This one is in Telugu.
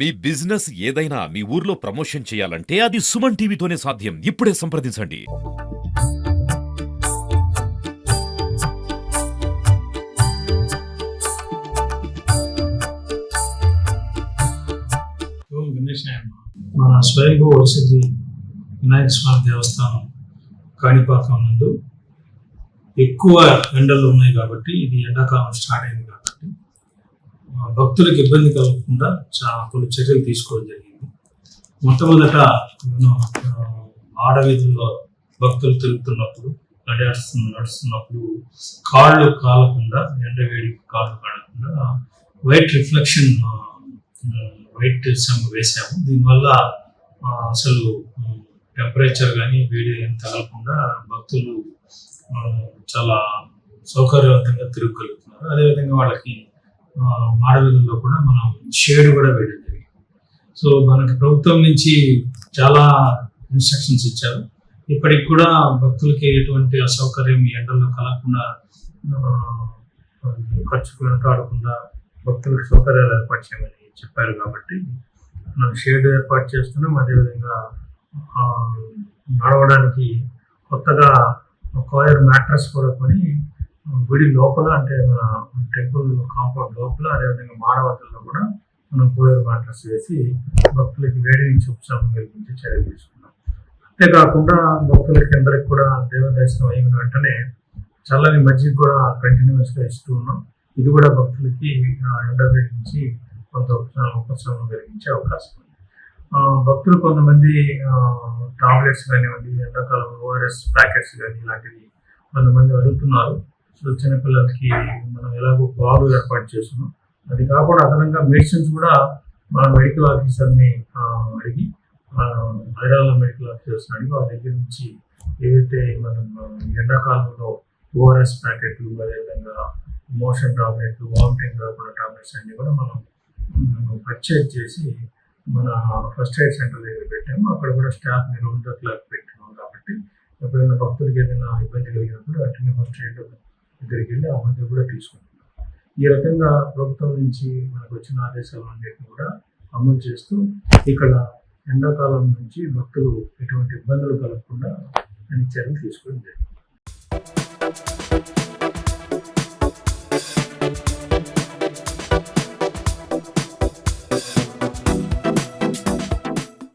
మీ బిజినెస్ ఏదైనా మీ ఊర్లో ప్రమోషన్ చేయాలంటే అది సుమన్ టీవీతోనే సాధ్యం. ఇప్పుడే సంప్రదించండి. ఓం గణేశాయ నమః. మన స్వయంభూ వరసిద్ధి వినాయక స్వామి దేవస్థానం కాణిపాకం నందు ఎక్కువ ఎండలు ఉన్నాయి కాబట్టి, ఇది ఎండాకాలం స్టార్ట్ అయింది కాబట్టి భక్తులకు ఇబ్బంది కలగకుండా చాలా కొన్ని చర్యలు తీసుకోవడం జరిగింది. మొట్టమొదట మనం ఆడవీధుల్లో భక్తులు తిరుగుతున్నప్పుడు నడుస్తున్నప్పుడు కాళ్ళు కాలకుండా, ఎండ వేడికి కాళ్ళు కాలకుండా వైట్ రిఫ్లెక్షన్ వైట్ సెమ్ వేసాము. దీనివల్ల అసలు టెంపరేచర్ కానీ వేడి కానీ తగలకుండా భక్తులు చాలా సౌకర్యవంతంగా తిరగలుగుతున్నారు. అదేవిధంగా వాళ్ళకి మాడవీధుల్లో కూడా మనం షేడ్ కూడా వేయడం జరిగింది. సో మనకి ప్రభుత్వం నుంచి చాలా ఇన్స్ట్రక్షన్స్ ఇచ్చారు. ఇప్పటికి కూడా భక్తులకి ఎటువంటి అసౌకర్యం ఈ ఎండల్లో కలగకుండా, ఖర్చు వెనకాడకుండా భక్తులకు సౌకర్యాలు ఏర్పాటు చేయమని చెప్పారు. కాబట్టి మనం షేడ్ ఏర్పాటు చేస్తున్నాం. అదేవిధంగా నడవడానికి కొత్తగా కాయర్ మ్యాట్రస్ కూడా కొని గుడి లోపల, అంటే మన టెంపుల్ కాంపౌండ్ లోపల, అదేవిధంగా మాడవతల్లో కూడా మనం కోయర్ మ్యాట్రస్ వేసి భక్తులకి వేడి నుంచి ఉపశమనం కలిగించే చర్యలు తీసుకున్నాం. అంతేకాకుండా భక్తులకి అందరికి కూడా దేవ దర్శనం అయిన వెంటనే చల్లని మజ్జిగ కూడా కంటిన్యూస్గా ఇస్తూ ఉన్నాం. ఇది కూడా భక్తులకి ఎండ వేడి నుంచి కొంత ఉపశమనం కలిగించే అవకాశం ఉంది. భక్తులు కొంతమంది టాబ్లెట్స్ కానివ్వండి, ఎండాకాలం ఓఆర్ఎస్ ప్యాకెట్స్ కానీ ఇలాంటివి కొంతమంది అడుగుతున్నారు. సో చిన్నపిల్లలకి మనం ఎలాగో పాలు ఏర్పాటు చేస్తున్నాం. అది కాకుండా అదనంగా మెడిసిన్స్ కూడా మన మెడికల్ ఆఫీసర్ని అడిగి, హైదరాబాద్ మెడికల్ ఆఫీసర్స్ని అడిగి వాళ్ళ దగ్గర నుంచి ఏదైతే మనం ఎండాకాలంలో ఓఆర్ఎస్ ప్యాకెట్లు, అదేవిధంగా మోషన్ టాబ్లెట్లు, వామిటింగ్ రాకుండా టాబ్లెట్స్ అన్ని కూడా మనం పర్చేజ్ చేసి మన ఫస్ట్ ఎయిడ్ సెంటర్ దగ్గర పెట్టాము. అక్కడ కూడా స్టాఫ్ నిరోధకులకు పెట్టినాం. కాబట్టి ఎప్పుడైనా భక్తులకి ఏదైనా ఇబ్బంది కలిగినప్పుడు అట్లనే ఫస్ట్ ఎయిడ్ దగ్గరికి వెళ్ళి ఆ మందులు కూడా తీసుకుంటున్నాం. ఈ రకంగా ప్రభుత్వం నుంచి మనకు వచ్చిన ఆదేశాలన్నింటినీ కూడా అమలు చేస్తూ ఇక్కడ ఎండాకాలం నుంచి భక్తులు ఎటువంటి ఇబ్బందులు కలగకుండా అన్ని చర్యలు తీసుకోవడం జరిగింది.